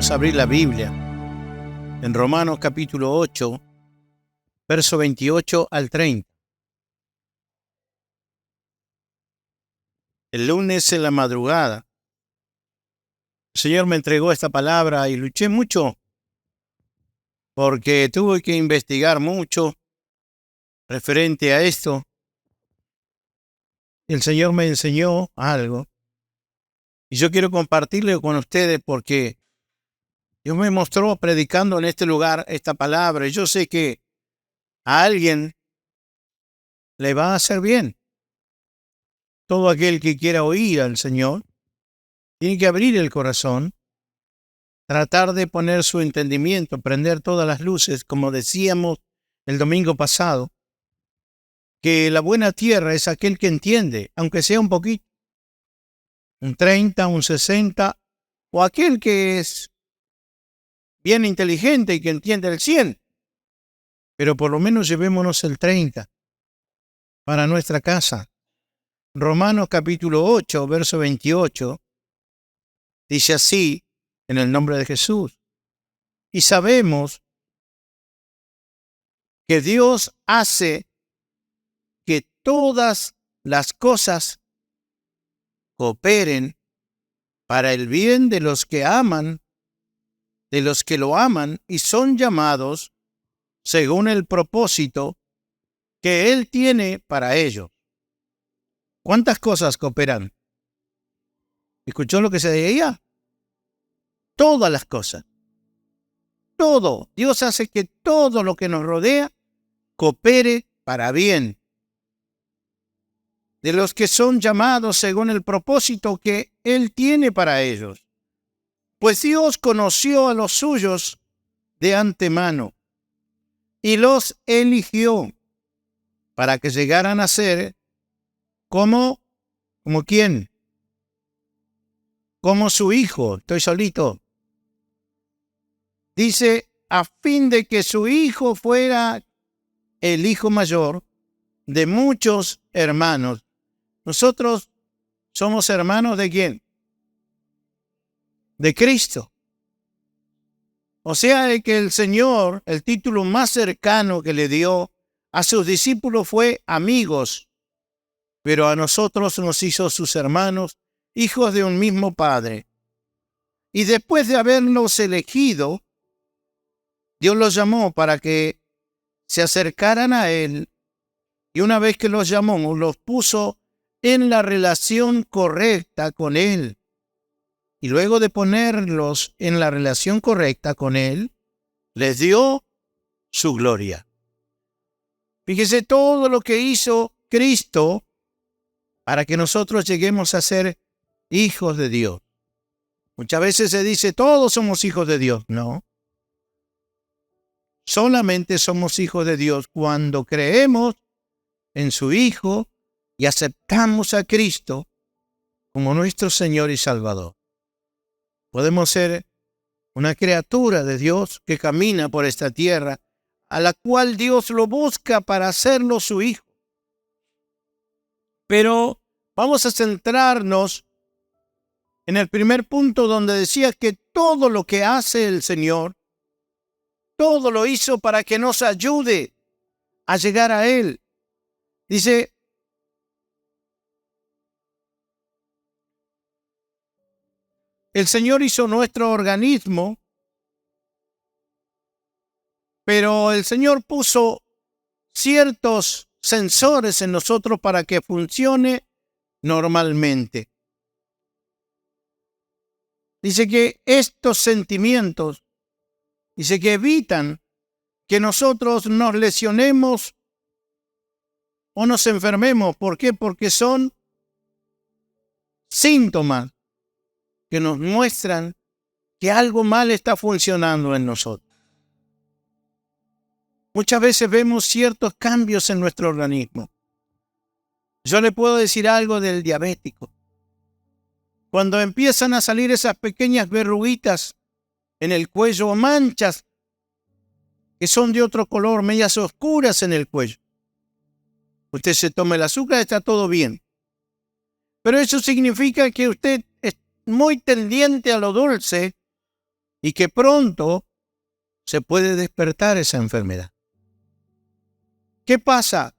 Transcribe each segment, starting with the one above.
Vamos a abrir la Biblia en Romanos capítulo 8, verso 28 al 30. El lunes en la madrugada, el Señor me entregó esta palabra y luché mucho porque tuve que investigar mucho referente a esto. El Señor me enseñó algo y yo quiero compartirlo con ustedes porque Dios me mostró predicando en este lugar esta palabra y yo sé que a alguien le va a hacer bien. Todo aquel que quiera oír al Señor tiene que abrir el corazón, tratar de poner su entendimiento, prender todas las luces, como decíamos el domingo pasado, que la buena tierra es aquel que entiende, aunque sea un poquito, un 30, un 60, o aquel que es bien inteligente y que entiende el 100, pero por lo menos llevémonos el 30 para nuestra casa. Romanos capítulo 8, verso 28, dice así, en el nombre de Jesús. Y sabemos que Dios hace que todas las cosas cooperen para el bien de los que aman, de los que lo aman y son llamados según el propósito que Él tiene para ellos. ¿Cuántas cosas cooperan? ¿Escuchó lo que se decía? Todas las cosas. Todo. Dios hace que todo lo que nos rodea coopere para bien de los que son llamados según el propósito que Él tiene para ellos. Pues Dios conoció a los suyos de antemano y los eligió para que llegaran a ser como ¿quién? Como su hijo. Estoy solito. Dice, a fin de que su hijo fuera el hijo mayor de muchos hermanos. Nosotros somos hermanos ¿de quién? De Cristo. O sea, de que el Señor, el título más cercano que le dio a sus discípulos fue amigos, pero a nosotros nos hizo sus hermanos, hijos de un mismo Padre. Y después de haberlos elegido, Dios los llamó para que se acercaran a Él, y una vez que los llamó, los puso en la relación correcta con Él. Y luego de ponerlos en la relación correcta con Él, les dio su gloria. Fíjese todo lo que hizo Cristo para que nosotros lleguemos a ser hijos de Dios. Muchas veces se dice, todos somos hijos de Dios. No. Solamente somos hijos de Dios cuando creemos en su Hijo y aceptamos a Cristo como nuestro Señor y Salvador. Podemos ser una criatura de Dios que camina por esta tierra, a la cual Dios lo busca para hacerlo su Hijo. Pero vamos a centrarnos en el primer punto donde decía que todo lo que hace el Señor, todo lo hizo para que nos ayude a llegar a Él. Dice, el Señor hizo nuestro organismo, pero el Señor puso ciertos sensores en nosotros para que funcione normalmente. Dice que estos sentimientos, dice que evitan que nosotros nos lesionemos o nos enfermemos. ¿Por qué? Porque son síntomas que nos muestran que algo mal está funcionando en nosotros. Muchas veces vemos ciertos cambios en nuestro organismo. Yo le puedo decir algo del diabético. Cuando empiezan a salir esas pequeñas verruguitas en el cuello o manchas que son de otro color, medias oscuras en el cuello. Usted se toma el azúcar, está todo bien. Pero eso significa que usted es muy tendiente a lo dulce y que pronto se puede despertar esa enfermedad. ¿Qué pasa?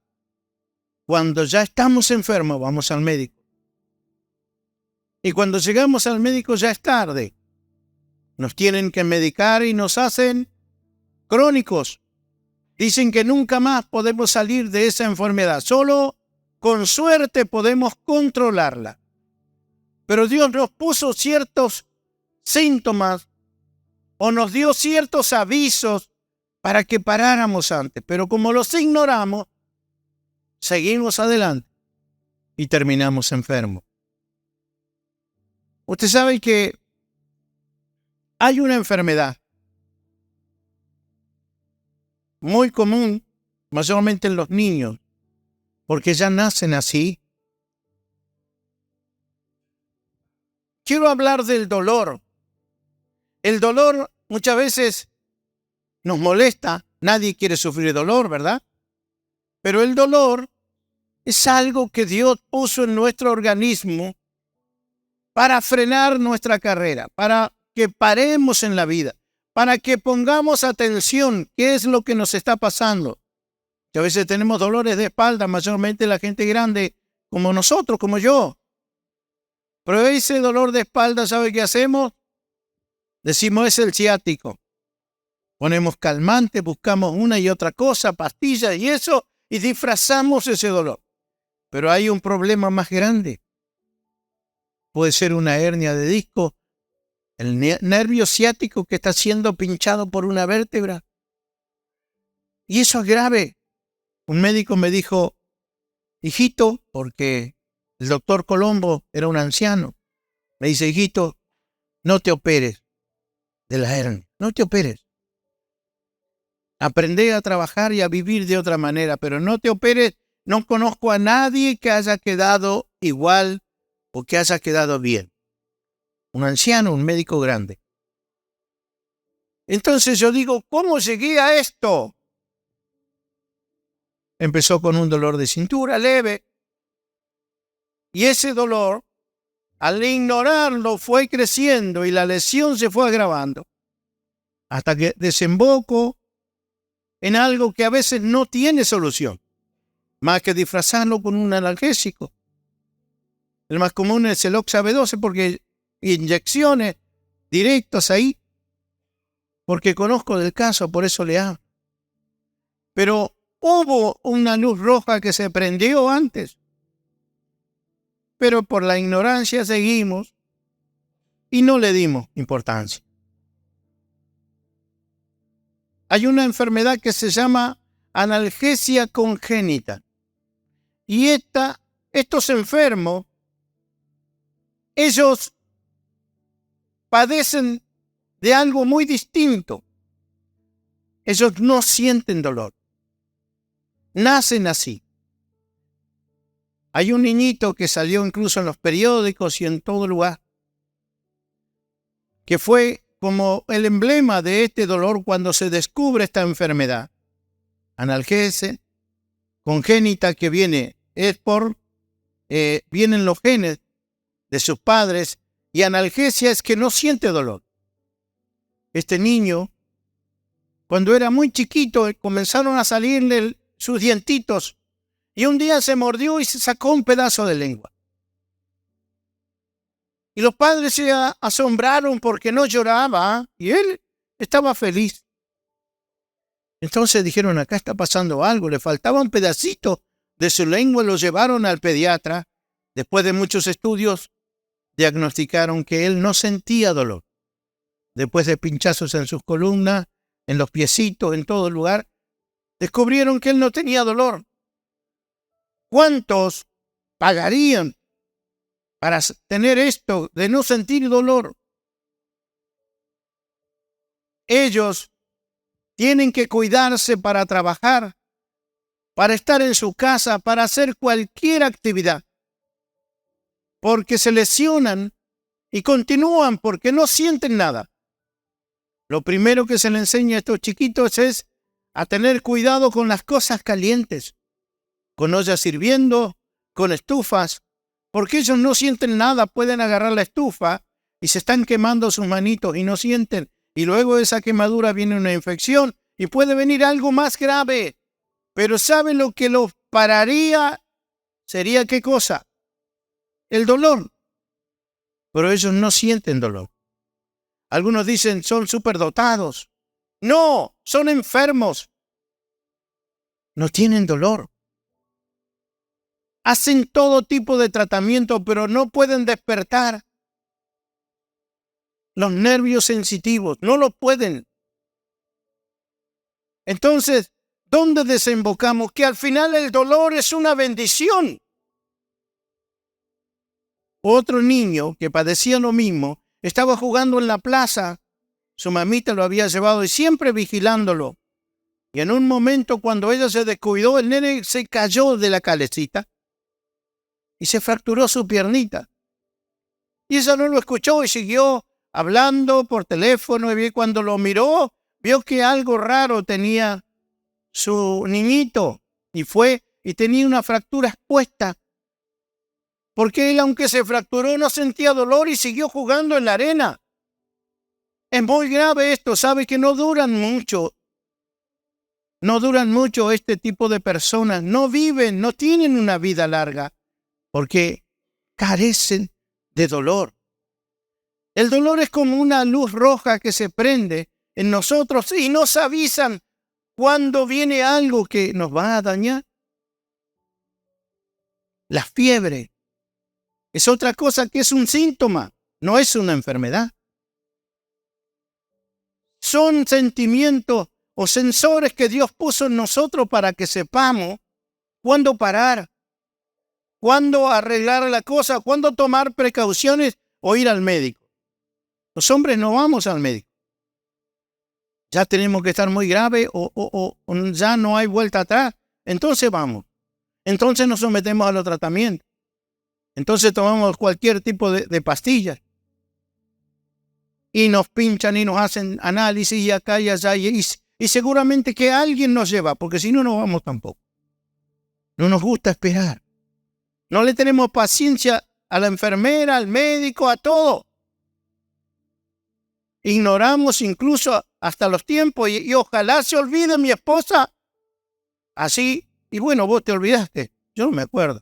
Cuando ya estamos enfermos, vamos al médico. Y cuando llegamos al médico ya es tarde. Nos tienen que medicar y nos hacen crónicos. Dicen que nunca más podemos salir de esa enfermedad. Solo con suerte podemos controlarla. Pero Dios nos puso ciertos síntomas o nos dio ciertos avisos para que paráramos antes. Pero como los ignoramos, seguimos adelante y terminamos enfermos. Usted sabe que hay una enfermedad muy común, mayormente en los niños, porque ya nacen así. Quiero hablar del dolor. El dolor muchas veces nos molesta. Nadie quiere sufrir dolor, ¿verdad? Pero el dolor es algo que Dios puso en nuestro organismo para frenar nuestra carrera, para que paremos en la vida, para que pongamos atención qué es lo que nos está pasando. Que a veces tenemos dolores de espalda, mayormente la gente grande, como nosotros, como yo. Pero ese dolor de espalda, ¿sabe qué hacemos? Decimos, es el ciático. Ponemos calmante, buscamos una y otra cosa, pastillas y eso, y disfrazamos ese dolor. Pero hay un problema más grande. Puede ser una hernia de disco, el nervio ciático que está siendo pinchado por una vértebra. Y eso es grave. Un médico me dijo, hijito, porque el doctor Colombo era un anciano, me dice, hijito, no te operes de la hernia, no te operes. Aprende a trabajar y a vivir de otra manera, pero no te operes. No conozco a nadie que haya quedado igual o que haya quedado bien. Un anciano, un médico grande. Entonces yo digo, ¿cómo llegué a esto? Empezó con un dolor de cintura leve. Y ese dolor, al ignorarlo, fue creciendo y la lesión se fue agravando. Hasta que desembocó en algo que a veces no tiene solución, más que disfrazarlo con un analgésico. El más común es el Oxab-12 porque inyecciones directas ahí, porque conozco del caso, por eso le hablo. Pero hubo una luz roja que se prendió antes, pero por la ignorancia seguimos y no le dimos importancia. Hay una enfermedad que se llama analgesia congénita. Y estos enfermos, ellos padecen de algo muy distinto. Ellos no sienten dolor. Nacen así. Hay un niñito que salió incluso en los periódicos y en todo lugar, que fue como el emblema de este dolor cuando se descubre esta enfermedad. Analgesia congénita que vienen los genes de sus padres, y analgesia es que no siente dolor. Este niño, cuando era muy chiquito, comenzaron a salirle sus dientitos y un día se mordió y se sacó un pedazo de lengua. Y los padres se asombraron porque no lloraba y él estaba feliz. Entonces dijeron, acá está pasando algo, le faltaba un pedacito de su lengua, lo llevaron al pediatra. Después de muchos estudios, diagnosticaron que él no sentía dolor. Después de pinchazos en sus columnas, en los piecitos, en todo lugar, descubrieron que él no tenía dolor. ¿Cuántos pagarían para tener esto de no sentir dolor? Ellos tienen que cuidarse para trabajar, para estar en su casa, para hacer cualquier actividad, porque se lesionan y continúan porque no sienten nada. Lo primero que se le enseña a estos chiquitos es a tener cuidado con las cosas calientes, con ollas hirviendo, con estufas, porque ellos no sienten nada, pueden agarrar la estufa y se están quemando sus manitos y no sienten, y luego de esa quemadura viene una infección y puede venir algo más grave. Pero ¿sabe lo que los pararía? ¿Sería qué cosa? El dolor. Pero ellos no sienten dolor. Algunos dicen son superdotados. No, son enfermos. No tienen dolor. Hacen todo tipo de tratamiento, pero no pueden despertar. Los nervios sensitivos no lo pueden. Entonces, ¿dónde desembocamos? Que al final el dolor es una bendición. Otro niño que padecía lo mismo estaba jugando en la plaza. Su mamita lo había llevado y siempre vigilándolo. Y en un momento, cuando ella se descuidó, el nene se cayó de la calecita y se fracturó su piernita. Y ella no lo escuchó y siguió hablando por teléfono. Y cuando lo miró, vio que algo raro tenía su niñito. Y fue y tenía una fractura expuesta. Porque él, aunque se fracturó, no sentía dolor y siguió jugando en la arena. Es muy grave esto, sabe que no duran mucho. No duran mucho este tipo de personas. No viven, no tienen una vida larga. Porque carecen de dolor. El dolor es como una luz roja que se prende en nosotros y nos avisan cuando viene algo que nos va a dañar. La fiebre es otra cosa que es un síntoma, no es una enfermedad. Son sentimientos o sensores que Dios puso en nosotros para que sepamos cuándo parar, cuándo arreglar la cosa, cuándo tomar precauciones o ir al médico. Los hombres no vamos al médico. Ya tenemos que estar muy grave o ya no hay vuelta atrás. Entonces vamos. Entonces nos sometemos a los tratamientos. Entonces tomamos cualquier tipo de pastillas. Y nos pinchan y nos hacen análisis y acá y allá. Y seguramente que alguien nos lleva, porque si no, no vamos tampoco. No nos gusta esperar. No le tenemos paciencia a la enfermera, al médico, a todo. Ignoramos incluso hasta los tiempos y ojalá se olvide mi esposa. Así, y bueno, vos te olvidaste. Yo no me acuerdo.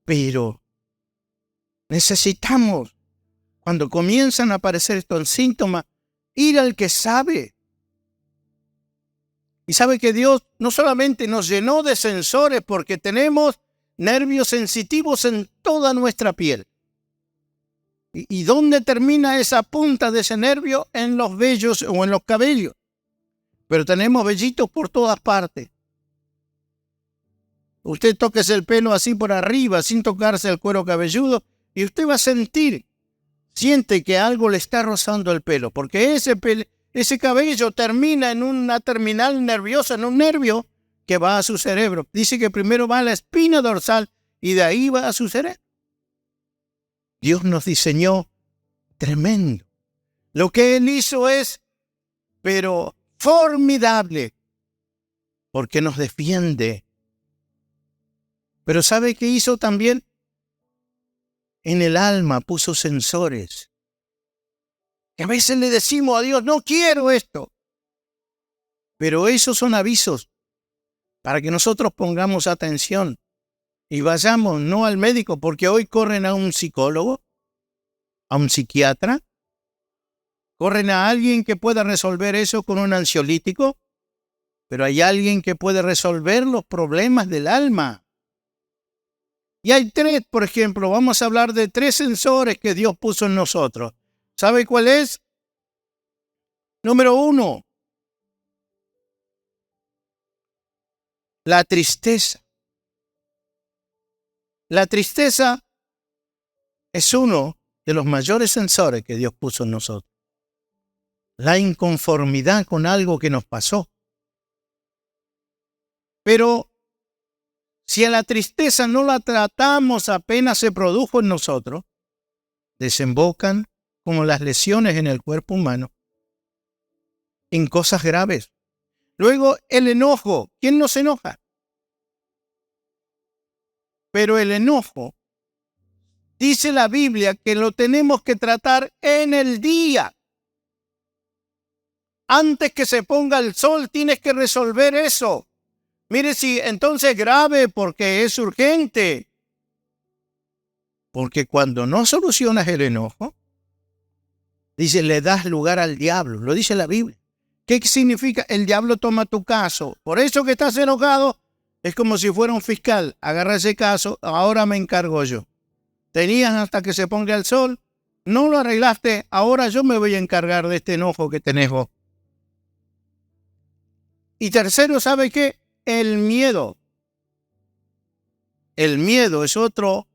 Pero necesitamos, cuando comienzan a aparecer estos síntomas, ir al que sabe. Y sabe que Dios no solamente nos llenó de sensores porque tenemos nervios sensitivos en toda nuestra piel. ¿Y dónde termina esa punta de ese nervio? En los vellos o en los cabellos. Pero tenemos vellitos por todas partes. Usted tóquese el pelo así por arriba, sin tocarse el cuero cabelludo, y usted va a siente que algo le está rozando el pelo, porque ese cabello termina en una terminal nerviosa, en un nervio que va a su cerebro. Dice que primero va a la espina dorsal y de ahí va a su cerebro. Dios nos diseñó tremendo. Lo que Él hizo es, pero formidable, porque nos defiende. Pero ¿sabe qué hizo también? En el alma puso sensores. Que a veces le decimos a Dios, no quiero esto. Pero esos son avisos para que nosotros pongamos atención y vayamos no al médico, porque hoy corren a un psicólogo, a un psiquiatra, corren a alguien que pueda resolver eso con un ansiolítico, pero hay alguien que puede resolver los problemas del alma. Y hay tres, por ejemplo, vamos a hablar de tres sensores que Dios puso en nosotros. ¿Sabe cuál es? Número 1, la tristeza. La tristeza es uno de los mayores sensores que Dios puso en nosotros. La inconformidad con algo que nos pasó. Pero si a la tristeza no la tratamos apenas se produjo en nosotros, desembocan como las lesiones en el cuerpo humano en cosas graves. Luego, el enojo. ¿Quién no se enoja? Pero el enojo Dice la Biblia que lo tenemos que tratar en el día. Antes que se ponga el sol, tienes que resolver eso. Mire, si entonces es grave porque es urgente. Porque cuando no solucionas el enojo, dice, le das lugar al diablo. Lo dice la Biblia. ¿Qué significa? El diablo toma tu caso. Por eso que estás enojado, es como si fuera un fiscal. Agarra ese caso, ahora me encargo yo. Tenías hasta que se ponga el sol, no lo arreglaste, ahora yo me voy a encargar de este enojo que tenés vos. Y tercero, ¿sabe qué? El miedo. El miedo es otra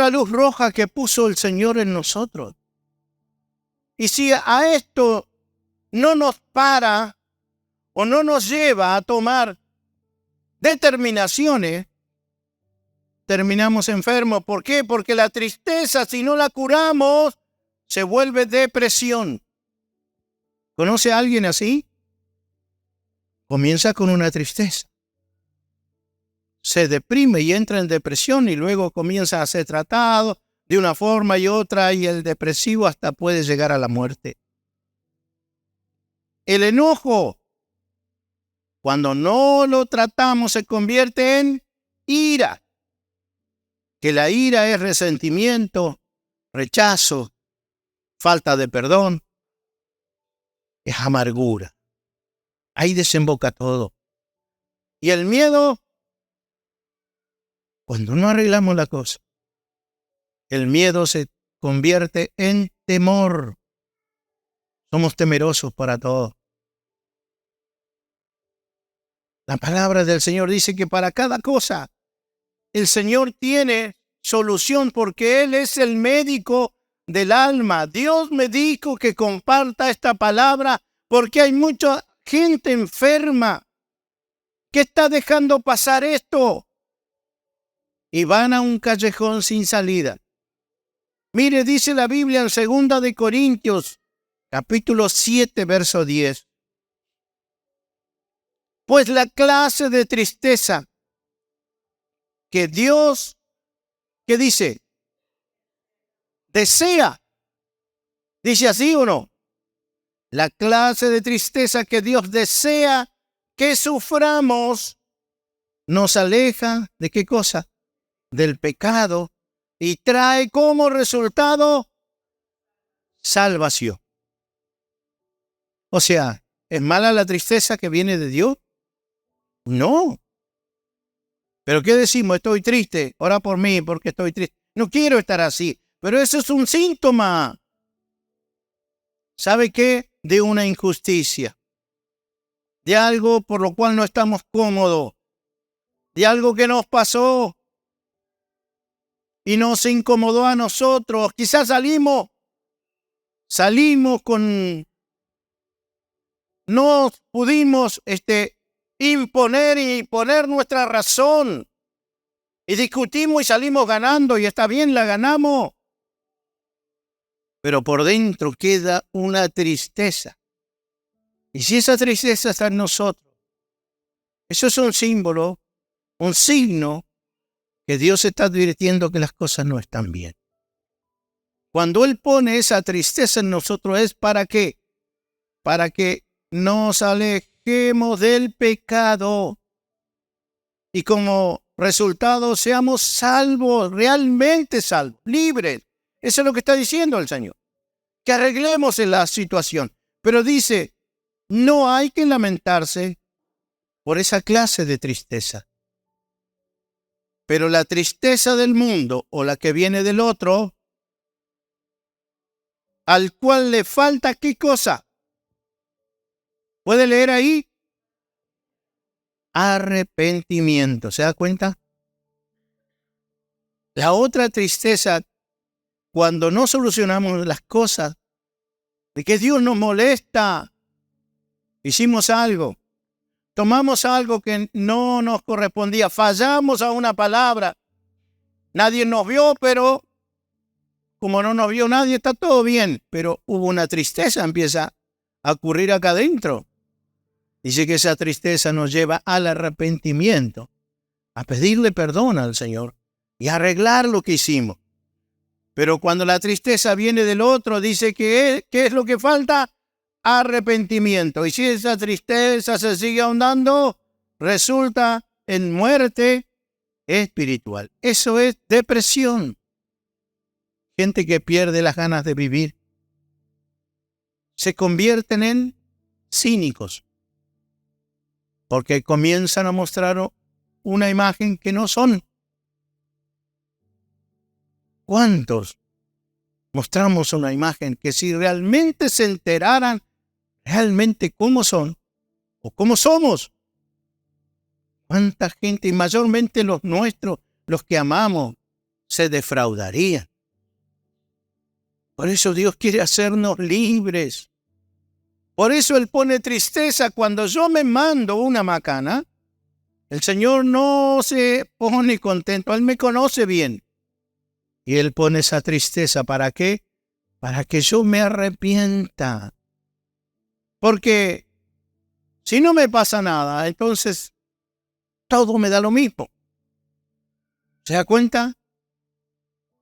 luz roja que puso el Señor en nosotros. Y si a esto no nos para o no nos lleva a tomar determinaciones, terminamos enfermos. ¿Por qué? Porque la tristeza, si no la curamos, se vuelve depresión. ¿Conoce a alguien así? Comienza con una tristeza. Se deprime y entra en depresión y luego comienza a ser tratado de una forma y otra y el depresivo hasta puede llegar a la muerte. El enojo, cuando no lo tratamos, se convierte en ira. Que la ira es resentimiento, rechazo, falta de perdón, es amargura. Ahí desemboca todo. Y el miedo, cuando no arreglamos la cosa, el miedo se convierte en temor. Somos temerosos para todo. La palabra del Señor dice que para cada cosa el Señor tiene solución porque Él es el médico del alma. Dios me dijo que comparta esta palabra porque hay mucha gente enferma que está dejando pasar esto y van a un callejón sin salida. Mire, dice la Biblia en 2 de Corintios, capítulo 7, verso 10. Pues la clase de tristeza que Dios, ¿qué dice? Desea. ¿Dice así o no? La clase de tristeza que Dios desea que suframos nos aleja ¿de qué cosa? Del pecado y trae como resultado salvación. O sea, ¿es mala la tristeza que viene de Dios? No. ¿Pero qué decimos? Estoy triste, ora por mí porque estoy triste. No quiero estar así, pero eso es un síntoma. ¿Sabe qué? De una injusticia, de algo por lo cual no estamos cómodos, de algo que nos pasó y nos incomodó a nosotros. Quizás salimos con, no pudimos imponer y poner nuestra razón y discutimos y salimos ganando y está bien, la ganamos. Pero por dentro queda una tristeza. Y si esa tristeza está en nosotros, eso es un símbolo, un signo que Dios está advirtiendo que las cosas no están bien. Cuando Él pone esa tristeza en nosotros es ¿para qué? Para que nos alejemos del pecado y como resultado seamos salvos, realmente salvos, libres. Eso es lo que está diciendo el Señor. Que arreglemos la situación. Pero dice, no hay que lamentarse por esa clase de tristeza. Pero la tristeza del mundo o la que viene del otro, al cual le falta ¿qué cosa? ¿Puede leer ahí? Arrepentimiento. ¿Se da cuenta? La otra tristeza, cuando no solucionamos las cosas, de que Dios nos molesta, hicimos algo, tomamos algo que no nos correspondía, fallamos a una palabra, nadie nos vio, pero como no nos vio nadie, está todo bien, pero hubo una tristeza, empieza a ocurrir acá adentro. Dice que esa tristeza nos lleva al arrepentimiento, a pedirle perdón al Señor y arreglar lo que hicimos. Pero cuando la tristeza viene del otro, dice que ¿qué es lo que falta? Arrepentimiento. Y si esa tristeza se sigue ahondando, resulta en muerte espiritual. Eso es depresión. Gente que pierde las ganas de vivir. Se convierten en cínicos. Porque comienzan a mostrar una imagen que no son. ¿Cuántos mostramos una imagen que si realmente se enteraran realmente cómo son o cómo somos? ¿Cuánta gente, y mayormente los nuestros, los que amamos, se defraudarían? Por eso Dios quiere hacernos libres. Por eso Él pone tristeza cuando yo me mando una macana. El Señor no se pone contento, Él me conoce bien. Y Él pone esa tristeza, ¿para qué? Para que yo me arrepienta. Porque si no me pasa nada, entonces todo me da lo mismo. ¿Se da cuenta?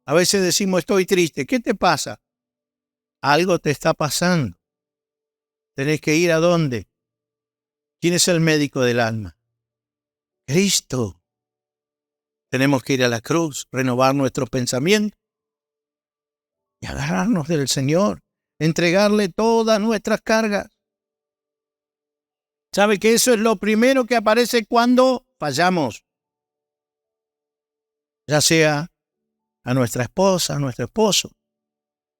A veces decimos, estoy triste. ¿Qué te pasa? Algo te está pasando. ¿Tenés que ir a dónde? ¿Quién es el médico del alma? Cristo. Tenemos que ir a la cruz, renovar nuestros pensamientos y agarrarnos del Señor, entregarle todas nuestras cargas. ¿Sabe que eso es lo primero que aparece cuando fallamos? Ya sea a nuestra esposa, a nuestro esposo,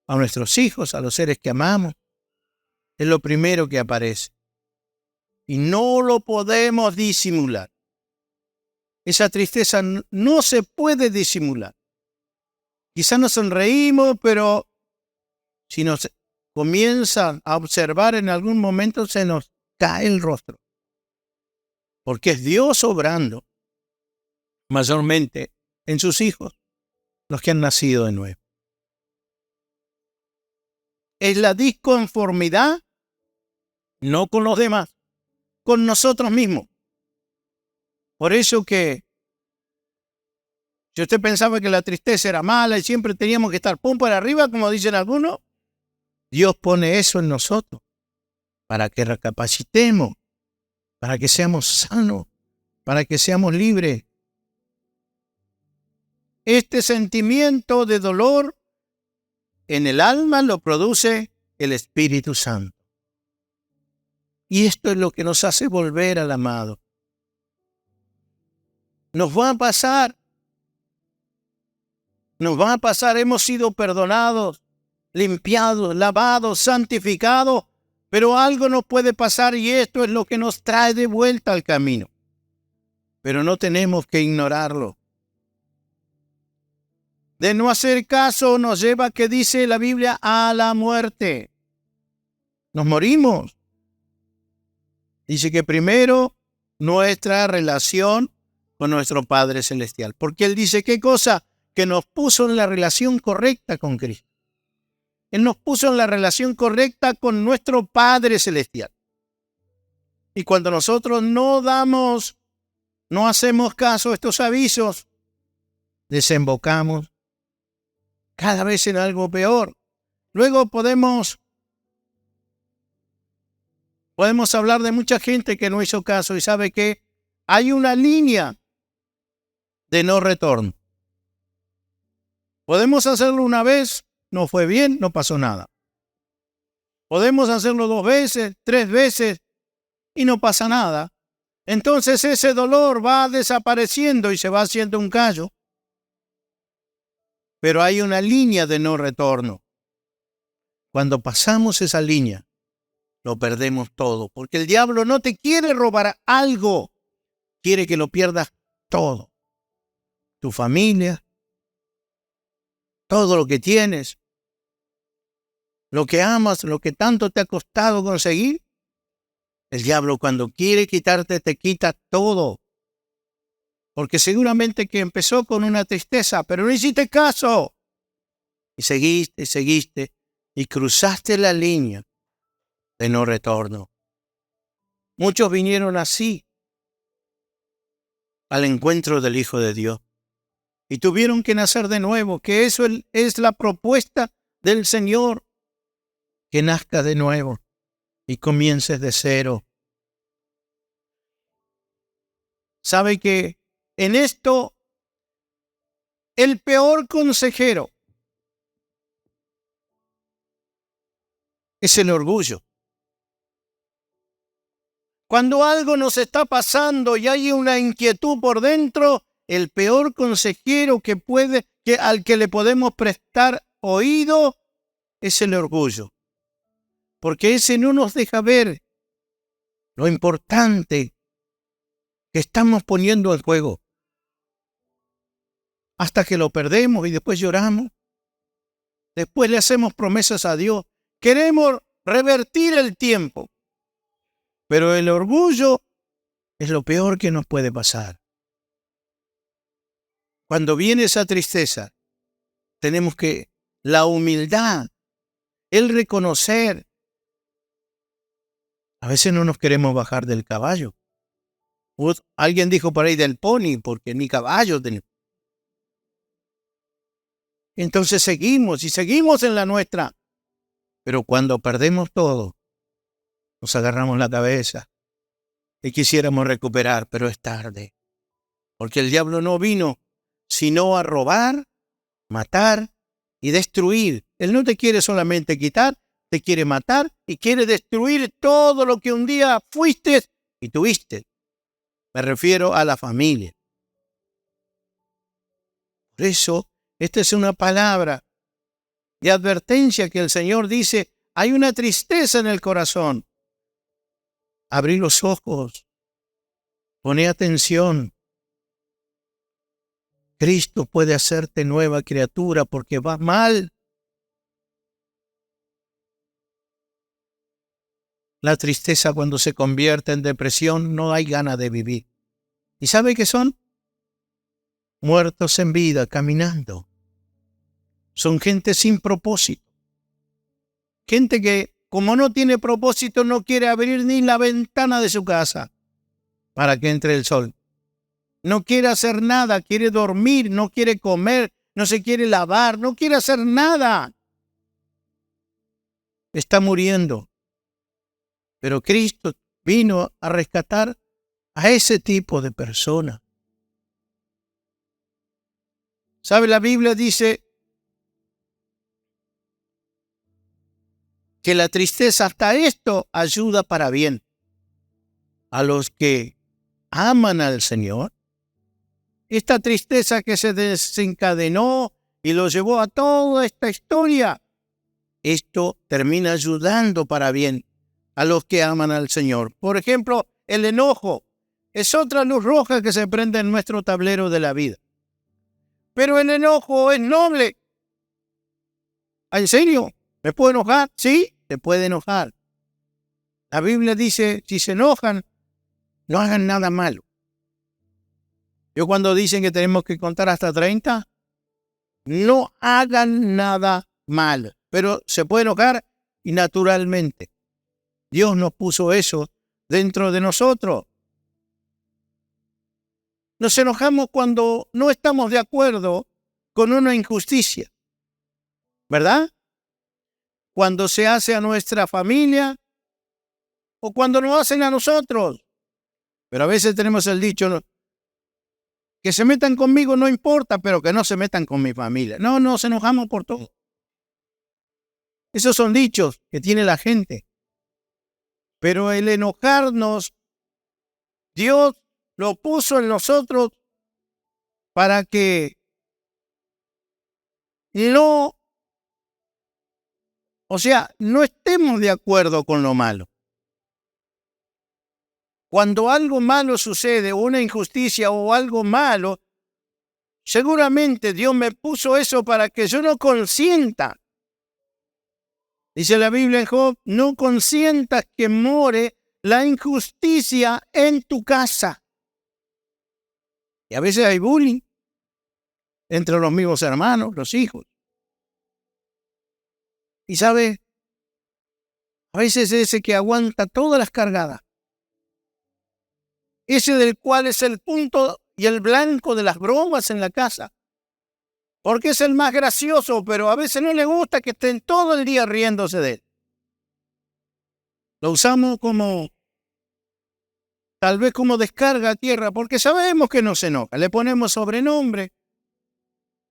a nuestros hijos, a los seres que amamos. Es lo primero que aparece. Y no lo podemos disimular. Esa tristeza no se puede disimular. Quizás nos sonreímos, pero si nos comienzan a observar en algún momento se nos cae el rostro. Porque es Dios obrando mayormente en sus hijos, los que han nacido de nuevo. Es la disconformidad, no con los demás, con nosotros mismos. Por eso que si usted pensaba que la tristeza era mala y siempre teníamos que estar pum para arriba, como dicen algunos, Dios pone eso en nosotros para que recapacitemos, para que seamos sanos, para que seamos libres. Este sentimiento de dolor en el alma lo produce el Espíritu Santo. Y esto es lo que nos hace volver al amado. Nos va a pasar, hemos sido perdonados, limpiados, lavados, santificados, pero algo nos puede pasar y esto es lo que nos trae de vuelta al camino. Pero no tenemos que ignorarlo. De no hacer caso nos lleva, que dice la Biblia, a la muerte. Nos morimos. Dice que primero nuestra relación con nuestro Padre Celestial. Porque Él dice, ¿qué cosa? Que nos puso en la relación correcta con Cristo. Él nos puso en la relación correcta con nuestro Padre Celestial. Y cuando nosotros no hacemos caso a estos avisos, desembocamos cada vez en algo peor. Luego podemos hablar de mucha gente que no hizo caso y sabe que hay una línea de no retorno. Podemos hacerlo una vez, no fue bien, no pasó nada. Podemos hacerlo 2 veces, 3 veces y no pasa nada. Entonces ese dolor va desapareciendo y se va haciendo un callo. Pero hay una línea de no retorno. Cuando pasamos esa línea, lo perdemos todo. Porque el diablo no te quiere robar algo. Quiere que lo pierdas todo. Tu familia, todo lo que tienes, lo que amas, lo que tanto te ha costado conseguir. El diablo cuando quiere quitarte, te quita todo. Porque seguramente que empezó con una tristeza, pero no hiciste caso. Y seguiste, y cruzaste la línea de no retorno. Muchos vinieron así al encuentro del Hijo de Dios. y tuvieron que nacer de nuevo, que eso es la propuesta del Señor, que nazcas de nuevo y comiences de cero. ¿Sabe que en esto el peor consejero es el orgullo? Cuando algo nos está pasando y hay una inquietud por dentro, el peor consejero al que le podemos prestar oído es el orgullo. Porque ese no nos deja ver lo importante que estamos poniendo en juego. Hasta que lo perdemos y después lloramos. Después le hacemos promesas a Dios. Queremos revertir el tiempo. Pero el orgullo es lo peor que nos puede pasar. Cuando viene esa tristeza, tenemos que la humildad, el reconocer. A veces no nos queremos bajar del caballo. Alguien dijo por ahí del pony, porque ni caballo tenemos. Entonces seguimos y seguimos en la nuestra. Pero cuando perdemos todo, nos agarramos la cabeza y quisiéramos recuperar, pero es tarde. Porque el diablo no vino sino a robar, matar y destruir. Él no te quiere solamente quitar, te quiere matar y quiere destruir todo lo que un día fuiste y tuviste. Me refiero a la familia. Por eso, esta es una palabra de advertencia que el Señor dice, hay una tristeza en el corazón. Abrí los ojos, poné atención. Cristo puede hacerte nueva criatura porque vas mal. La tristeza cuando se convierte en depresión no hay ganas de vivir. ¿Y sabe qué son? Muertos en vida, caminando. Son gente sin propósito. Gente que, como no tiene propósito, no quiere abrir ni la ventana de su casa para que entre el sol. No quiere hacer nada, quiere dormir, no quiere comer, no se quiere lavar, no quiere hacer nada. Está muriendo. Pero Cristo vino a rescatar a ese tipo de personas. ¿Sabe? La Biblia dice que la tristeza, hasta esto, ayuda para bien. A los que aman al Señor, esta tristeza que se desencadenó y lo llevó a toda esta historia, esto termina ayudando para bien a los que aman al Señor. Por ejemplo, el enojo es otra luz roja que se prende en nuestro tablero de la vida. Pero el enojo es noble. ¿En serio? ¿Me puedo enojar? Sí, te puede enojar. La Biblia dice, si se enojan, no hagan nada malo. Yo cuando dicen que tenemos que contar hasta 30, no hagan nada malo. Pero se puede enojar y naturalmente. Dios nos puso eso dentro de nosotros. Nos enojamos cuando no estamos de acuerdo con una injusticia, ¿verdad? Cuando se hace a nuestra familia o cuando nos hacen a nosotros. Pero a veces tenemos el dicho, que se metan conmigo no importa, pero que no se metan con mi familia. No, nos enojamos por todo. Esos son dichos que tiene la gente. Pero el enojarnos, Dios lo puso en nosotros para que no estemos de acuerdo con lo malo. Cuando algo malo sucede, una injusticia o algo malo, seguramente Dios me puso eso para que yo no consienta. Dice la Biblia en Job, no consientas que more la injusticia en tu casa. Y a veces hay bullying entre los mismos hermanos, los hijos. Y sabe, a veces ese que aguanta todas las cargadas, ese del cual es el punto y el blanco de las bromas en la casa, porque es el más gracioso, pero a veces no le gusta que estén todo el día riéndose de él. Lo usamos tal vez como descarga a tierra, porque sabemos que no se enoja. Le ponemos sobrenombre.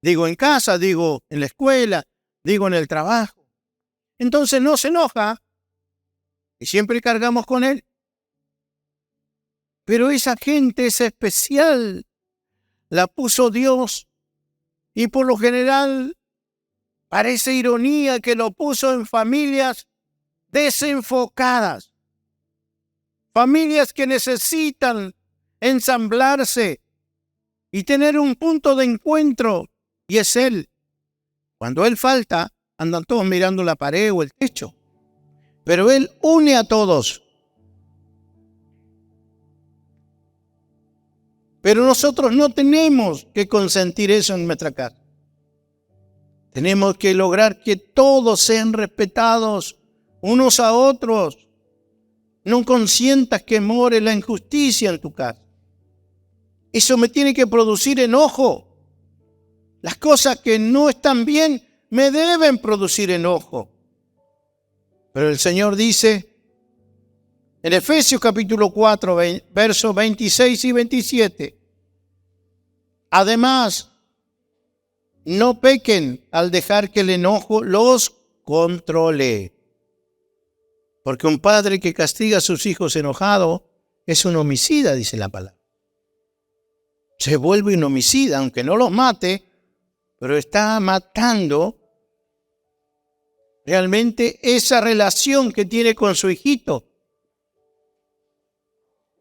Digo en casa, digo en la escuela, digo en el trabajo. Entonces no se enoja y siempre cargamos con él. Pero esa gente es especial. La puso Dios y por lo general parece ironía que lo puso en familias desenfocadas. Familias que necesitan ensamblarse y tener un punto de encuentro, y es Él. Cuando Él falta, andan todos mirando la pared o el techo. Pero Él une a todos. Pero nosotros no tenemos que consentir eso en nuestra casa. Tenemos que lograr que todos sean respetados unos a otros. No consientas que more la injusticia en tu casa. Eso me tiene que producir enojo. Las cosas que no están bien me deben producir enojo. Pero el Señor dice en Efesios capítulo 4, versos 26 y 27, además, no pequen al dejar que el enojo los controle. Porque un padre que castiga a sus hijos enojado es un homicida, dice la palabra. Se vuelve un homicida, aunque no los mate, pero está matando realmente esa relación que tiene con su hijito.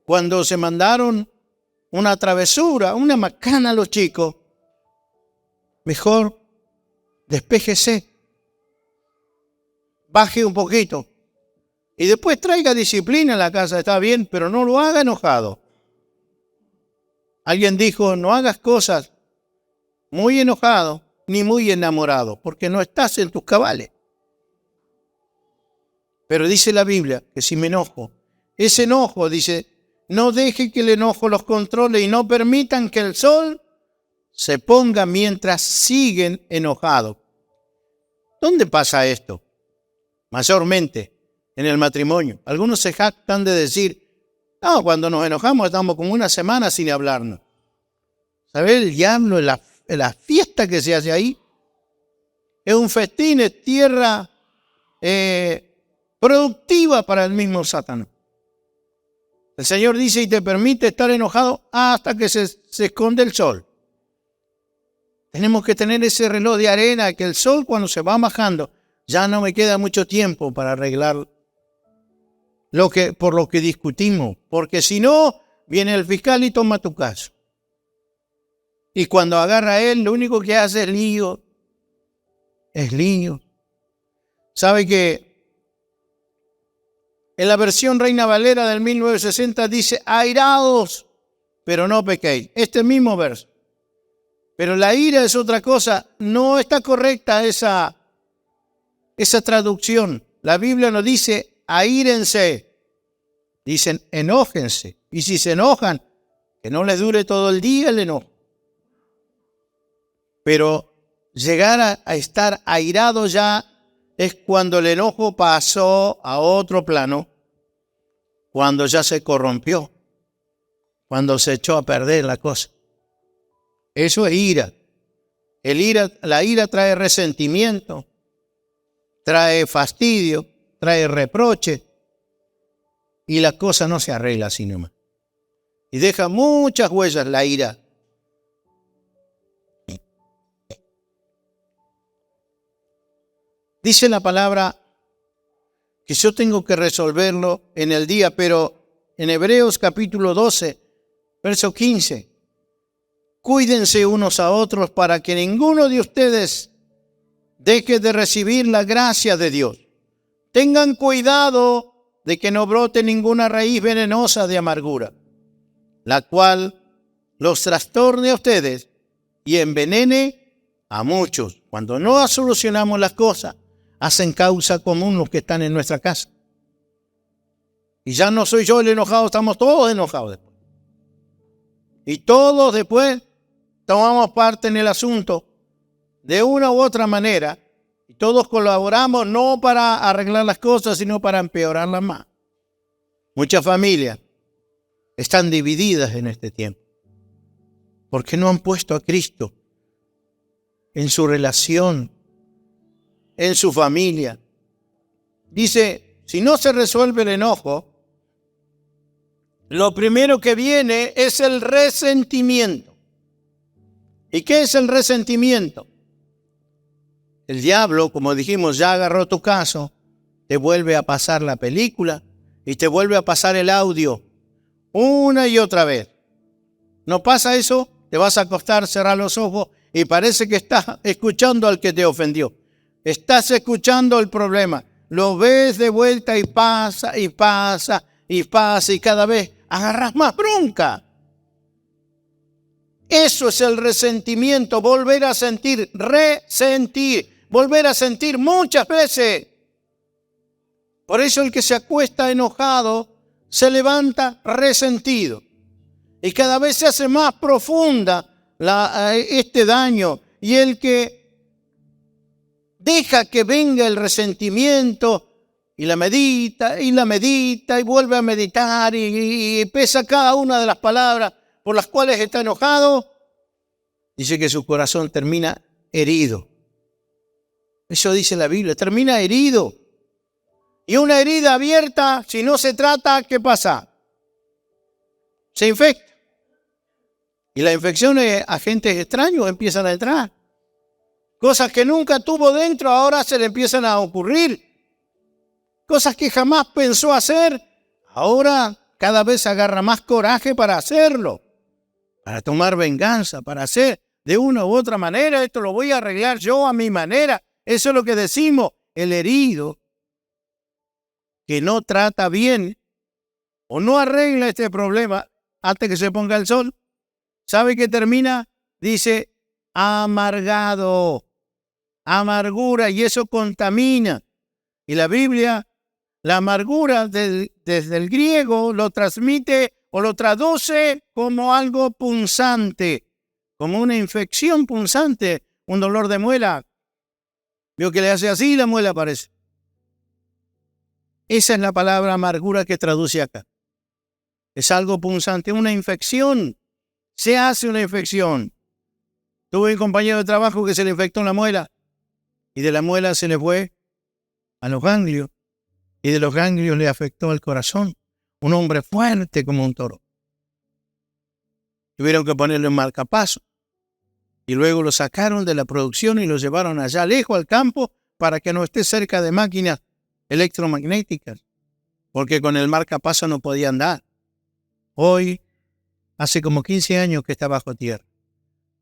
Cuando se mandaron una travesura, una macana a los chicos, mejor despéjese, baje un poquito. Y después traiga disciplina a la casa, está bien, pero no lo haga enojado. Alguien dijo, no hagas cosas muy enojado ni muy enamorado, porque no estás en tus cabales. Pero dice la Biblia que si me enojo, ese enojo, dice, no deje que el enojo los controle y no permitan que el sol se ponga mientras siguen enojados. ¿Dónde pasa esto? Mayormente en el matrimonio. Algunos se jactan de decir, no, cuando nos enojamos estamos como una semana sin hablarnos. ¿Sabes el diablo en la fiesta que se hace ahí? Es un festín, es tierra productiva para el mismo Satanás. El Señor dice y te permite estar enojado hasta que se esconde el sol. Tenemos que tener ese reloj de arena que el sol cuando se va bajando ya no me queda mucho tiempo para arreglar por lo que discutimos, porque si no, viene el fiscal y toma tu caso. Y cuando agarra a él, lo único que hace es lío. Es lío. ¿Sabe que en la versión Reina Valera del 1960 dice, airaos, pero no pequéis? Este mismo verso. Pero la ira es otra cosa. No está correcta esa traducción. La Biblia nos dice, aírense. Dicen, enójense. Y si se enojan, que no les dure todo el día el enojo. Pero llegar a estar airado ya es cuando el enojo pasó a otro plano, cuando ya se corrompió, cuando se echó a perder la cosa. Eso es ira. La ira trae resentimiento, trae fastidio, trae reproche, y la cosa no se arregla así nomás. Y deja muchas huellas la ira. Dice la palabra que yo tengo que resolverlo en el día, pero en Hebreos capítulo 12, verso 15, cuídense unos a otros para que ninguno de ustedes deje de recibir la gracia de Dios. Tengan cuidado de que no brote ninguna raíz venenosa de amargura, la cual los trastorne a ustedes y envenene a muchos. Cuando no solucionamos las cosas, hacen causa común los que están en nuestra casa. Y ya no soy yo el enojado, estamos todos enojados después. Y todos después tomamos parte en el asunto de una u otra manera, y todos colaboramos no para arreglar las cosas, sino para empeorarlas más. Muchas familias están divididas en este tiempo, porque no han puesto a Cristo en su relación, en su familia. Dice, si no se resuelve el enojo, lo primero que viene es el resentimiento. ¿Y qué es el resentimiento? El diablo, como dijimos, ya agarró tu caso, te vuelve a pasar la película y te vuelve a pasar el audio una y otra vez. ¿No pasa eso? Te vas a acostar, cerrar los ojos y parece que estás escuchando al que te ofendió. Estás escuchando el problema. Lo ves de vuelta y pasa y pasa y pasa y cada vez agarras más bronca. Eso es el resentimiento, volver a sentir, resentir, volver a sentir muchas veces. Por eso el que se acuesta enojado se levanta resentido. Y cada vez se hace más profunda este daño. Y el que deja que venga el resentimiento y la medita y vuelve a meditar y pesa cada una de las palabras por las cuales está enojado, dice que su corazón termina herido. Eso dice la Biblia, termina herido. Y una herida abierta, si no se trata, ¿qué pasa? Se infecta. Y las infecciones, agentes extraños empiezan a entrar. Cosas que nunca tuvo dentro, ahora se le empiezan a ocurrir. Cosas que jamás pensó hacer, ahora cada vez agarra más coraje para hacerlo. Para tomar venganza, para hacer de una u otra manera, esto lo voy a arreglar yo a mi manera. Eso es lo que decimos, el herido que no trata bien o no arregla este problema antes que se ponga el sol, ¿sabe qué termina? Dice, amargado, amargura, y eso contamina. Y la Biblia, la amargura desde el griego lo transmite o lo traduce como algo punzante, como una infección punzante, un dolor de muela. Vio que le hace así y la muela aparece. Esa es la palabra amargura que traduce acá. Es algo punzante, una infección. Se hace una infección. Tuve un compañero de trabajo que se le infectó la muela y de la muela se le fue a los ganglios y de los ganglios le afectó el corazón. Un hombre fuerte como un toro. Tuvieron que ponerle un marcapaso y luego lo sacaron de la producción y lo llevaron allá lejos al campo para que no esté cerca de máquinas electromagnéticas, porque con el marcapaso no podía andar. Hoy, hace como 15 años que está bajo tierra.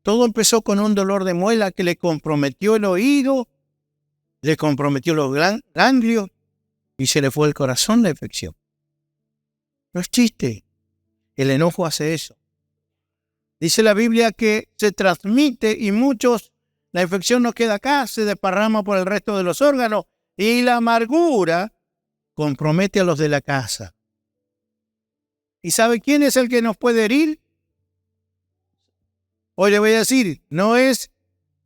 Todo empezó con un dolor de muela que le comprometió el oído, le comprometió los ganglios y se le fue el corazón la infección. No es chiste. El enojo hace eso. Dice la Biblia que se transmite y la infección no queda acá, se desparrama por el resto de los órganos y la amargura compromete a los de la casa. ¿Y sabe quién es el que nos puede herir? Hoy le voy a decir, no es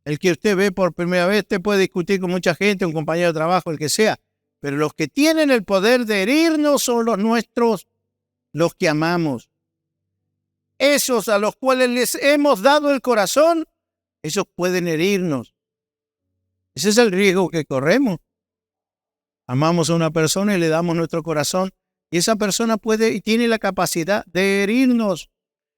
el que usted ve por primera vez, usted puede discutir con mucha gente, un compañero de trabajo, el que sea, pero los que tienen el poder de herirnos son los nuestros, los que amamos. Esos a los cuales les hemos dado el corazón, esos pueden herirnos. Ese es el riesgo que corremos. Amamos a una persona y le damos nuestro corazón y esa persona puede y tiene la capacidad de herirnos.